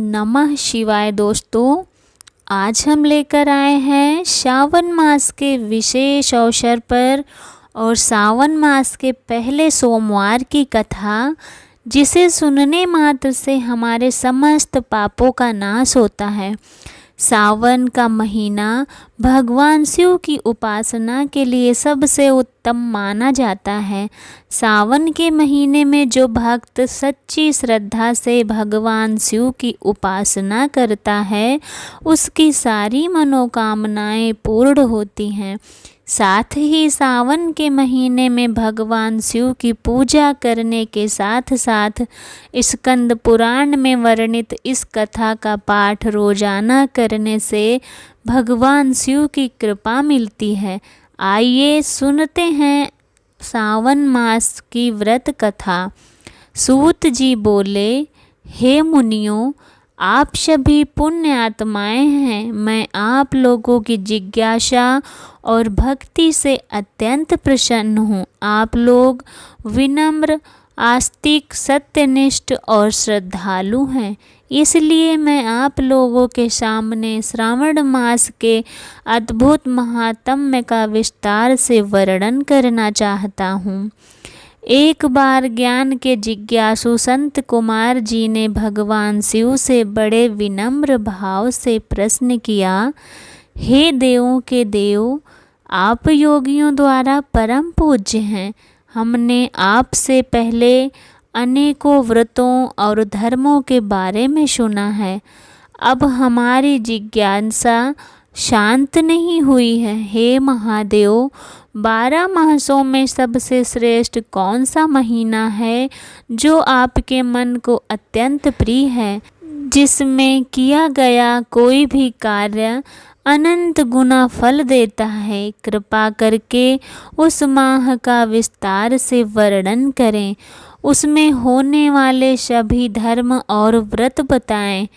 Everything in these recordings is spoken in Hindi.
नमः शिवाय दोस्तों। आज हम लेकर आए हैं श्रावण मास के विशेष अवसर पर और सावन मास के पहले सोमवार की कथा, जिसे सुनने मात्र से हमारे समस्त पापों का नाश होता है। सावन का महीना भगवान शिव की उपासना के लिए सबसे उत्तम माना जाता है। सावन के महीने में जो भक्त सच्ची श्रद्धा से भगवान शिव की उपासना करता है, उसकी सारी मनोकामनाएं पूर्ण होती हैं। साथ ही सावन के महीने में भगवान शिव की पूजा करने के साथ साथ स्कंद पुराण में वर्णित इस कथा का पाठ रोजाना करने से भगवान शिव की कृपा मिलती है। आइए सुनते हैं सावन मास की व्रत कथा। सूत जी बोले, हे मुनियों, आप सभी पुण्य आत्माएं हैं। मैं आप लोगों की जिज्ञासा और भक्ति से अत्यंत प्रसन्न हूँ। आप लोग विनम्र, आस्तिक, सत्यनिष्ठ और श्रद्धालु हैं। इसलिए मैं आप लोगों के सामने श्रावण मास के अद्भुत महात्म्य का विस्तार से वर्णन करना चाहता हूँ। एक बार ज्ञान के जिज्ञासु संत कुमार जी ने भगवान शिव से बड़े विनम्र भाव से प्रश्न किया, हे देवों के देव, आप योगियों द्वारा परम पूज्य हैं। हमने आपसे पहले अनेकों व्रतों और धर्मों के बारे में सुना है। अब हमारी जिज्ञासा शांत नहीं हुई है। हे महादेव, 12 मासों में सबसे श्रेष्ठ कौन सा महीना है जो आपके मन को अत्यंत प्रिय है, जिसमें किया गया कोई भी कार्य अनंत गुना फल देता है? कृपा करके उस माह का विस्तार से वर्णन करें। उसमें होने वाले सभी धर्म और व्रत बताएं।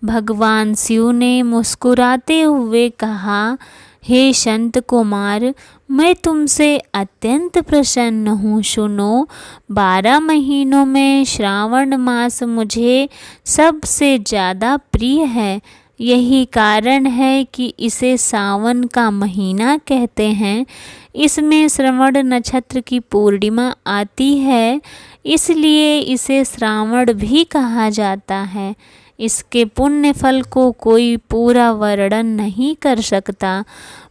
भगवान शिव ने मुस्कुराते हुए कहा, हे संत कुमार, मैं तुमसे अत्यंत प्रसन्न हूँ। सुनो, 12 महीनों में श्रावण मास मुझे सबसे ज़्यादा प्रिय है। यही कारण है कि इसे सावन का महीना कहते हैं। इसमें श्रवण नक्षत्र की पूर्णिमा आती है, इसलिए इसे श्रावण भी कहा जाता है। इसके पुण्य फल को कोई पूरा वर्णन नहीं कर सकता।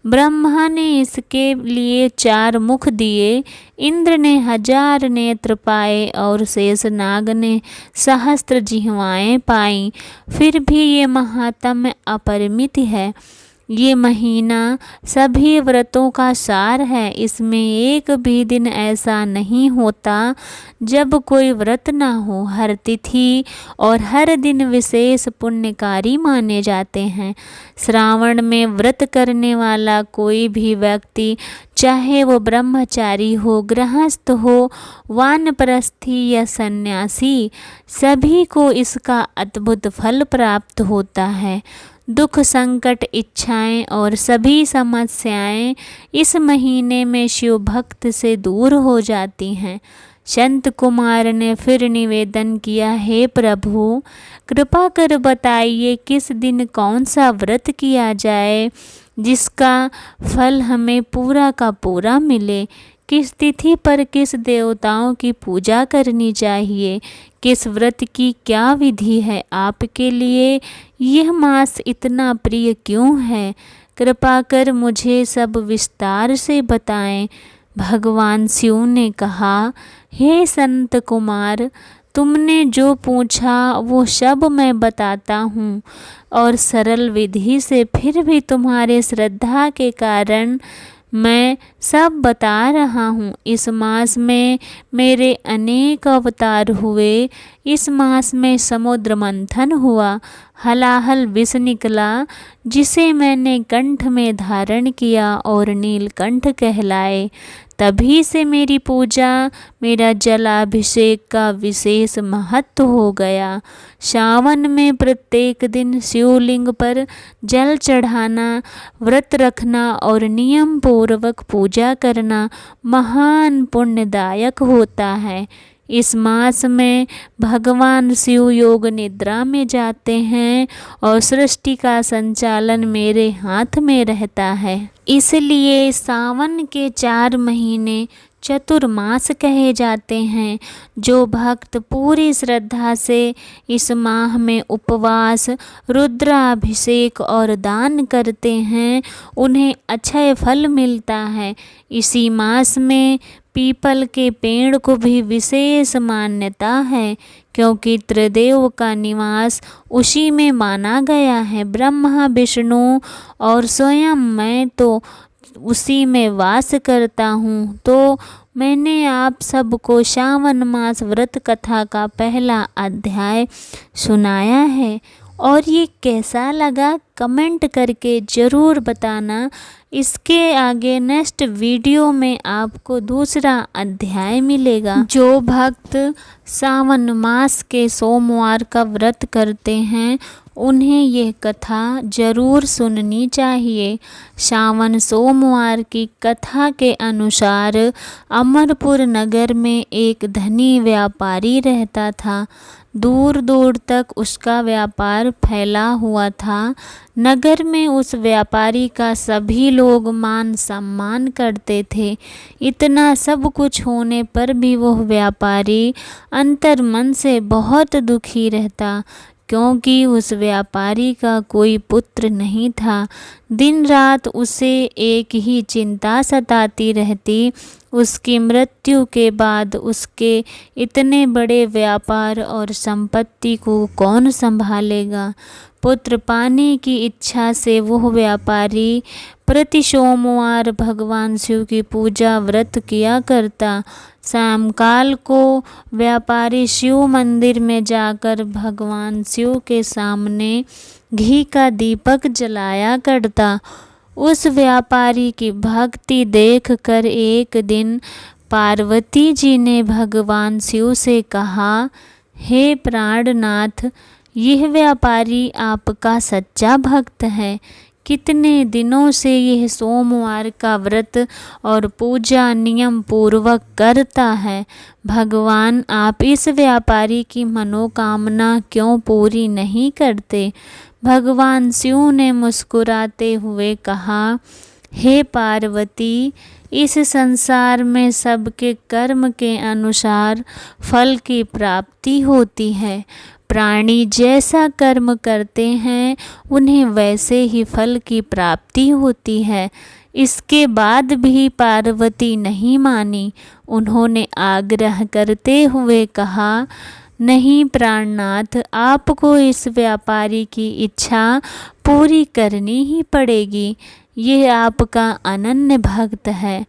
ब्रह्मा ने इसके लिए 4 मुख दिए, इंद्र ने 1000 नेत्र पाए और शेषनाग ने सहस्त्र जिह्वाएं पाईं। फिर भी ये महात्म्य अपरिमित है। ये महीना सभी व्रतों का सार है। इसमें एक भी दिन ऐसा नहीं होता जब कोई व्रत ना हो। हर तिथि और हर दिन विशेष पुण्यकारी माने जाते हैं। श्रावण में व्रत करने वाला कोई भी व्यक्ति, चाहे वो ब्रह्मचारी हो, गृहस्थ हो, वानप्रस्थी या सन्यासी, सभी को इसका अद्भुत फल प्राप्त होता है। दुख, संकट, इच्छाएं और सभी समस्याएं इस महीने में शिव भक्त से दूर हो जाती हैं। संत कुमार ने फिर निवेदन किया, हे प्रभु, कृपा कर बताइए किस दिन कौन सा व्रत किया जाए जिसका फल हमें पूरा का पूरा मिले। किस तिथि पर किस देवताओं की पूजा करनी चाहिए, किस व्रत की क्या विधि है? आपके लिए यह मास इतना प्रिय क्यों है? कृपा कर मुझे सब विस्तार से बताएं। भगवान शिव ने कहा, हे संत कुमार, तुमने जो पूछा वो सब मैं बताता हूँ और सरल विधि से। फिर भी तुम्हारे श्रद्धा के कारण मैं सब बता रहा हूँ। इस मास में मेरे अनेक अवतार हुए। इस मास में समुद्र मंथन हुआ, हलाहल विष निकला, जिसे मैंने कंठ में धारण किया और नीलकंठ कहलाए। तभी से मेरी पूजा, मेरा जलाभिषेक का विशेष महत्व हो गया। सावन में प्रत्येक दिन शिवलिंग पर जल चढ़ाना, व्रत रखना और नियम पूर्वक पूजा करना महान पुण्यदायक होता है। इस मास में भगवान शिव योग निद्रा में जाते हैं और सृष्टि का संचालन मेरे हाथ में रहता है। इसलिए सावन के 4 महीने चतुर्मास कहे जाते हैं। जो भक्त पूरी श्रद्धा से इस माह में उपवास, रुद्राभिषेक और दान करते हैं उन्हें अक्षय फल मिलता है। इसी मास में पीपल के पेड़ को भी विशेष मान्यता है, क्योंकि त्रिदेव का निवास उसी में माना गया है। ब्रह्मा, विष्णु और स्वयं मैं तो उसी में वास करता हूँ। तो मैंने आप सबको श्रावण मास व्रत कथा का पहला अध्याय सुनाया है, और ये कैसा लगा कमेंट करके ज़रूर बताना। इसके आगे नेक्स्ट वीडियो में आपको दूसरा अध्याय मिलेगा। जो भक्त सावन मास के सोमवार का व्रत करते हैं उन्हें यह कथा ज़रूर सुननी चाहिए। सावन सोमवार की कथा के अनुसार अमरपुर नगर में एक धनी व्यापारी रहता था। दूर दूर तक उसका व्यापार फैला हुआ था। नगर में उस व्यापारी का सभी लोग मान सम्मान करते थे। इतना सब कुछ होने पर भी वह व्यापारी अंतर्मन से बहुत दुखी रहता, क्योंकि उस व्यापारी का कोई पुत्र नहीं था। दिन रात उसे एक ही चिंता सताती रहती, उसकी मृत्यु के बाद उसके इतने बड़े व्यापार और संपत्ति को कौन संभालेगा। पुत्र पाने की इच्छा से वह व्यापारी प्रति सोमवार भगवान शिव की पूजा व्रत किया करता। शाम काल को व्यापारी शिव मंदिर में जाकर भगवान शिव के सामने घी का दीपक जलाया करता। उस व्यापारी की भक्ति देखकर एक दिन पार्वती जी ने भगवान शिव से कहा, हे प्राणनाथ, यह व्यापारी आपका सच्चा भक्त है। कितने दिनों से यह सोमवार का व्रत और पूजा नियम पूर्वक करता है। भगवान, आप इस व्यापारी की मनोकामना क्यों पूरी नहीं करते? भगवान शिव ने मुस्कुराते हुए कहा, हे पार्वती, इस संसार में सबके कर्म के अनुसार फल की प्राप्ति होती है। प्राणी जैसा कर्म करते हैं उन्हें वैसे ही फल की प्राप्ति होती है। इसके बाद भी पार्वती नहीं मानी। उन्होंने आग्रह करते हुए कहा, नहीं प्राणनाथ, आपको इस व्यापारी की इच्छा पूरी करनी ही पड़ेगी। यह आपका अनन्य भक्त है।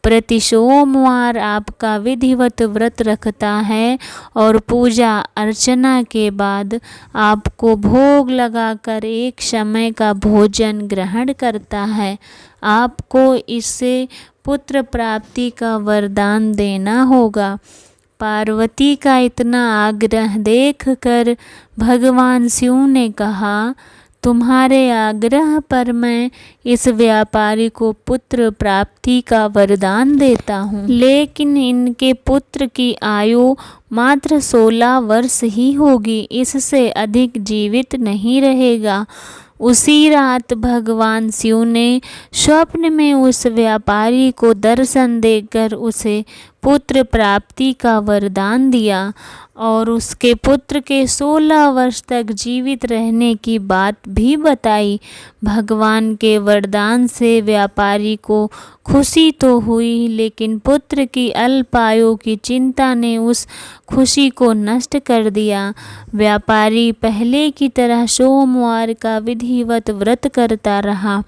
प्रति सोमवार आपका विधिवत व्रत रखता है और पूजा अर्चना के बाद आपको भोग लगाकर एक समय का भोजन ग्रहण करता है। आपको इससे पुत्र प्राप्ति का वरदान देना होगा। पार्वती का इतना आग्रह देखकर भगवान शिव ने कहा, तुम्हारे आग्रह पर मैं इस व्यापारी को पुत्र प्राप्ति का वरदान देता हूँ, लेकिन इनके पुत्र की आयु मात्र 16 वर्ष ही होगी, इससे अधिक जीवित नहीं रहेगा। उसी रात भगवान शिव ने स्वप्न में उस व्यापारी को दर्शन देकर उसे पुत्र प्राप्ति का वरदान दिया और उसके पुत्र के 16 वर्ष तक जीवित रहने की बात भी बताई। भगवान के वरदान से व्यापारी को खुशी तो हुई, लेकिन पुत्र की अल्पायु की चिंता ने उस खुशी को नष्ट कर दिया। व्यापारी पहले की तरह सोमवार का विधिवत व्रत करता रहा।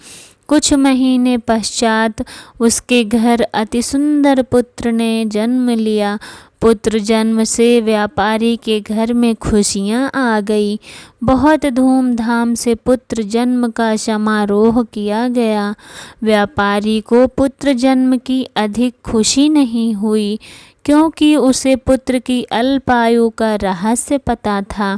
कुछ महीने पश्चात उसके घर अति सुंदर पुत्र ने जन्म लिया। पुत्र जन्म से व्यापारी के घर में खुशियां आ गई। बहुत धूमधाम से पुत्र जन्म का समारोह किया गया। व्यापारी को पुत्र जन्म की अधिक खुशी नहीं हुई, क्योंकि उसे पुत्र की अल्पायु का रहस्य पता था।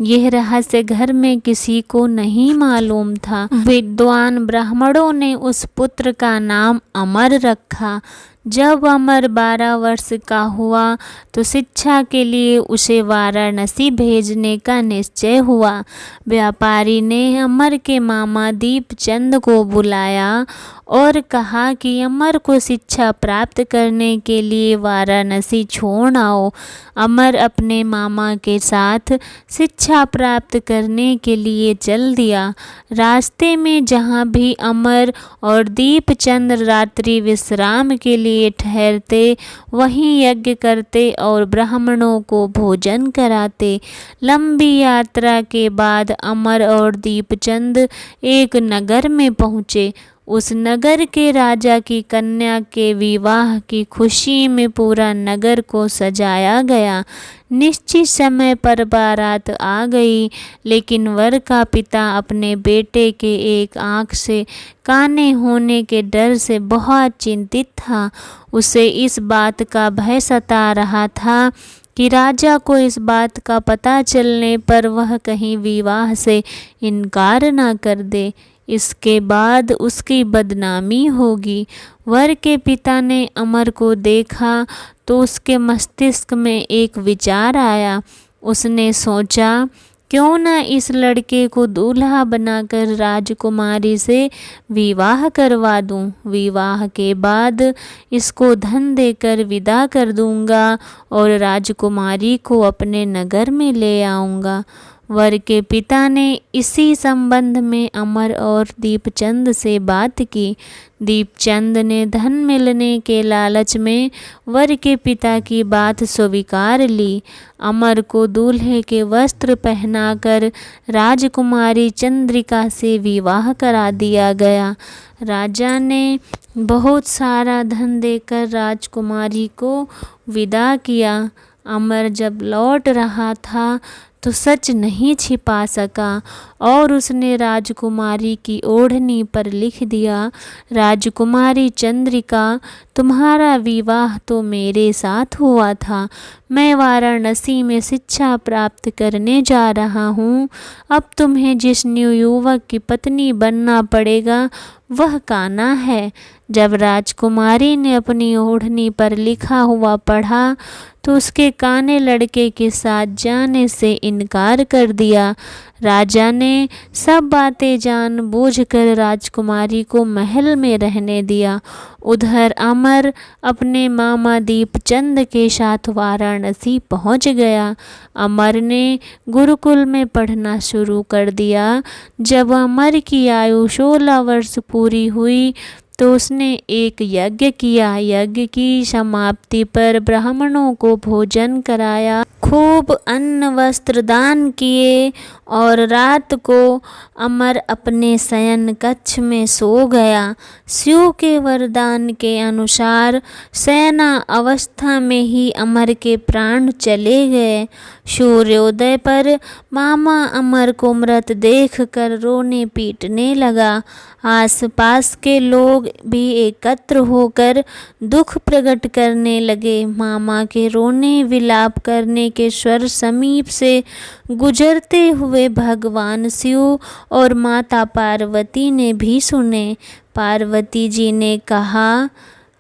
यह रहस्य घर में किसी को नहीं मालूम था। विद्वान ब्राह्मणों ने उस पुत्र का नाम अमर रखा। जब अमर 12 वर्ष का हुआ तो शिक्षा के लिए उसे वाराणसी भेजने का निश्चय हुआ। व्यापारी ने अमर के मामा दीपचंद को बुलाया और कहा कि अमर को शिक्षा प्राप्त करने के लिए वाराणसी छोड़ आओ। अमर अपने मामा के साथ शिक्षा प्राप्त करने के लिए चल दिया। रास्ते में जहाँ भी अमर और दीपचंद रात्रि विश्राम के लिए ठहरते वहीं यज्ञ करते और ब्राह्मणों को भोजन कराते। लंबी यात्रा के बाद अमर और दीपचंद एक नगर में पहुँचे। उस नगर के राजा की कन्या के विवाह की खुशी में पूरा नगर को सजाया गया। निश्चित समय पर बारात आ गई, लेकिन वर का पिता अपने बेटे के एक आंख से काने होने के डर से बहुत चिंतित था। उसे इस बात का भय सता रहा था कि राजा को इस बात का पता चलने पर वह कहीं विवाह से इनकार न कर दे। इसके बाद उसकी बदनामी होगी। वर के पिता ने अमर को देखा तो उसके मस्तिष्क में एक विचार आया। उसने सोचा, क्यों न इस लड़के को दूल्हा बनाकर राजकुमारी से विवाह करवा दूं। विवाह के बाद इसको धन देकर विदा कर दूंगा और राजकुमारी को अपने नगर में ले आऊंगा। वर के पिता ने इसी संबंध में अमर और दीपचंद से बात की। दीपचंद ने धन मिलने के लालच में वर के पिता की बात स्वीकार ली। अमर को दूल्हे के वस्त्र पहनाकर राजकुमारी चंद्रिका से विवाह करा दिया गया। राजा ने बहुत सारा धन देकर राजकुमारी को विदा किया। अमर जब लौट रहा था तो सच नहीं छिपा सका और उसने राजकुमारी की ओढ़नी पर लिख दिया, राजकुमारी चंद्रिका, तुम्हारा विवाह तो मेरे साथ हुआ था। मैं वाराणसी में शिक्षा प्राप्त करने जा रहा हूँ। अब तुम्हें जिस युवक की पत्नी बनना पड़ेगा वह कान्हा है। जब राजकुमारी ने अपनी ओढ़नी पर लिखा हुआ पढ़ा तो उसके काने लड़के के साथ जाने से इनकार कर दिया। राजा ने सब बातें जानबूझकर राजकुमारी को महल में रहने दिया। उधर अमर अपने मामा दीपचंद के साथ वाराणसी पहुंच गया। अमर ने गुरुकुल में पढ़ना शुरू कर दिया। जब अमर की आयु 16 वर्ष पूरी हुई तो उसने एक यज्ञ किया। यज्ञ की समाप्ति पर ब्राह्मणों को भोजन कराया, खूब अन्न वस्त्र दान किए और रात को अमर अपने शयन कक्ष में सो गया। शिव के वरदान के अनुसार शयना अवस्था में ही अमर के प्राण चले गए। सूर्योदय पर मामा अमर को मृत देखकर रोने पीटने लगा। आसपास के लोग भी एकत्र होकर दुख प्रकट करने लगे। मामा के रोने विलाप करने के स्वर समीप से गुजरते हुए भगवान शिव और माता पार्वती ने भी सुने। पार्वती जी ने कहा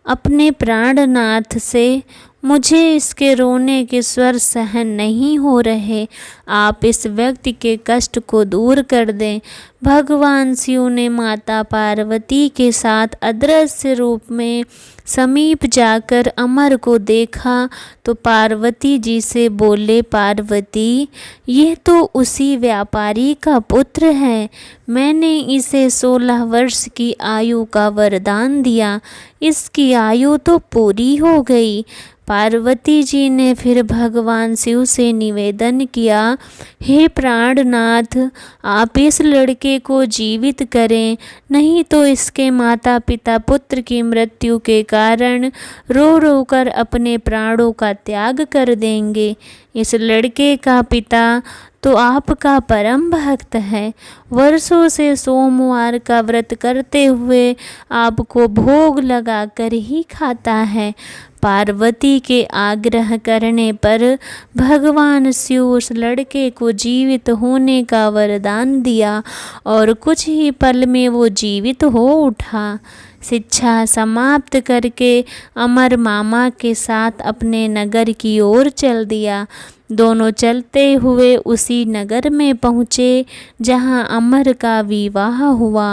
अपने प्राणनाथ से, मुझे इसके रोने के स्वर सहन नहीं हो रहे, आप इस व्यक्ति के कष्ट को दूर कर दें। भगवान शिव ने माता पार्वती के साथ अदृश्य रूप में समीप जाकर अमर को देखा तो पार्वती जी से बोले, पार्वती, यह तो उसी व्यापारी का पुत्र है। मैंने इसे 16 वर्ष की आयु का वरदान दिया, इसकी आयु तो पूरी हो गई। पार्वती जी ने फिर भगवान शिव से निवेदन किया, हे प्राणनाथ, आप इस लड़के को जीवित करें, नहीं तो इसके माता पिता पुत्र की मृत्यु के कारण रो रो कर अपने प्राणों का त्याग कर देंगे। इस लड़के का पिता तो आपका परम भक्त है, वर्षों से सोमवार का व्रत करते हुए आपको भोग लगाकर ही खाता है। पार्वती के आग्रह करने पर भगवान शिव उस लड़के को जीवित होने का वरदान दिया और कुछ ही पल में वो जीवित हो उठा। शिक्षा समाप्त करके अमर मामा के साथ अपने नगर की ओर चल दिया। दोनों चलते हुए उसी नगर में पहुँचे जहाँ अमर का विवाह हुआ।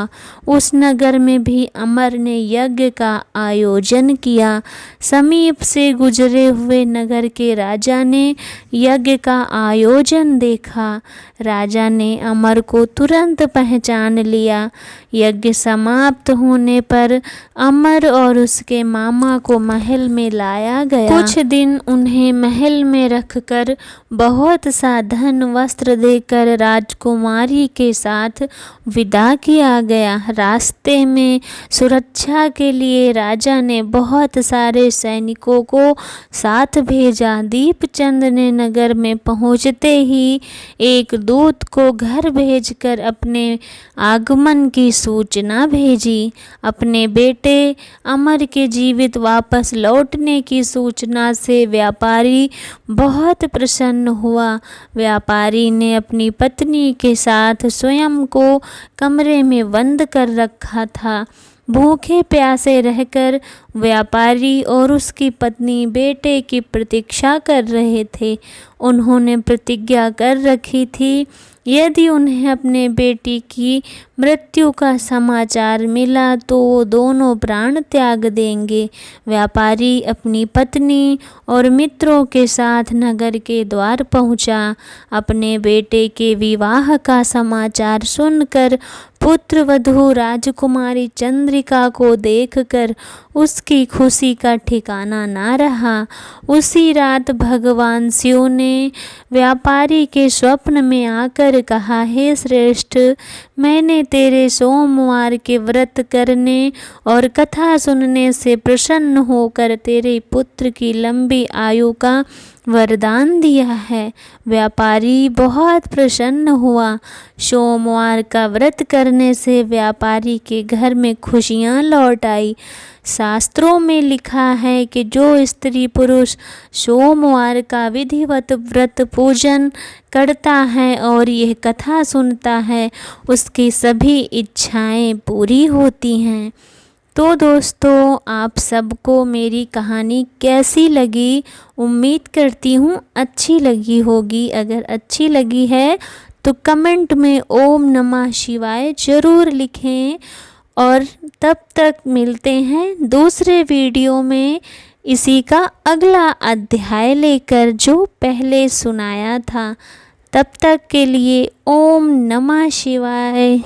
उस नगर में भी अमर ने यज्ञ का आयोजन किया। समीप से गुजरे हुए नगर के राजा ने यज्ञ का आयोजन देखा। राजा ने अमर को तुरंत पहचान लिया। यज्ञ समाप्त होने पर अमर और उसके मामा को महल में लाया गया। कुछ दिन उन्हें महल में रखकर बहुत सा धन वस्त्र देकर राजकुमारी के साथ विदा किया गया। रास्ते में सुरक्षा के लिए राजा ने बहुत सारे सैनिकों को साथ भेजा। दीपचंद ने नगर में पहुंचते ही एक दूत को घर भेजकर अपने आगमन की सूचना भेजी। अपने बेटे अमर के जीवित वापस लौटने की सूचना से व्यापारी बहुत प्रसन्न हुआ। व्यापारी ने अपनी पत्नी के साथ स्वयं को कमरे में बंद कर रखा था। भूखे प्यासे रहकर व्यापारी और उसकी पत्नी बेटे की प्रतीक्षा कर रहे थे। उन्होंने प्रतिज्ञा कर रखी थी यदि उन्हें अपने बेटी की मृत्यु का समाचार मिला तो वो दोनों प्राण त्याग देंगे। व्यापारी अपनी पत्नी और मित्रों के साथ नगर के द्वार पहुंचा। अपने बेटे के विवाह का समाचार सुनकर पुत्र वधू राजकुमारी चंद्रिका को देखकर उसकी खुशी का ठिकाना ना रहा। उसी रात भगवान शिव ने व्यापारी के स्वप्न में आकर कहा, हे श्रेष्ठ, मैंने तेरे सोमवार के व्रत करने और कथा सुनने से प्रसन्न होकर तेरे पुत्र की लंबी आयु का वरदान दिया है। व्यापारी बहुत प्रसन्न हुआ। सोमवार का व्रत करने से व्यापारी के घर में खुशियां लौट आई। शास्त्रों में लिखा है कि जो स्त्री पुरुष सोमवार का विधिवत व्रत पूजन करता है और यह कथा सुनता है उसकी सभी इच्छाएं पूरी होती हैं। तो दोस्तों, आप सबको मेरी कहानी कैसी लगी? उम्मीद करती हूँ अच्छी लगी होगी। अगर अच्छी लगी है तो कमेंट में ओम नमः शिवाय ज़रूर लिखें। और तब तक मिलते हैं दूसरे वीडियो में इसी का अगला अध्याय लेकर जो पहले सुनाया था। तब तक के लिए ओम नमः शिवाय।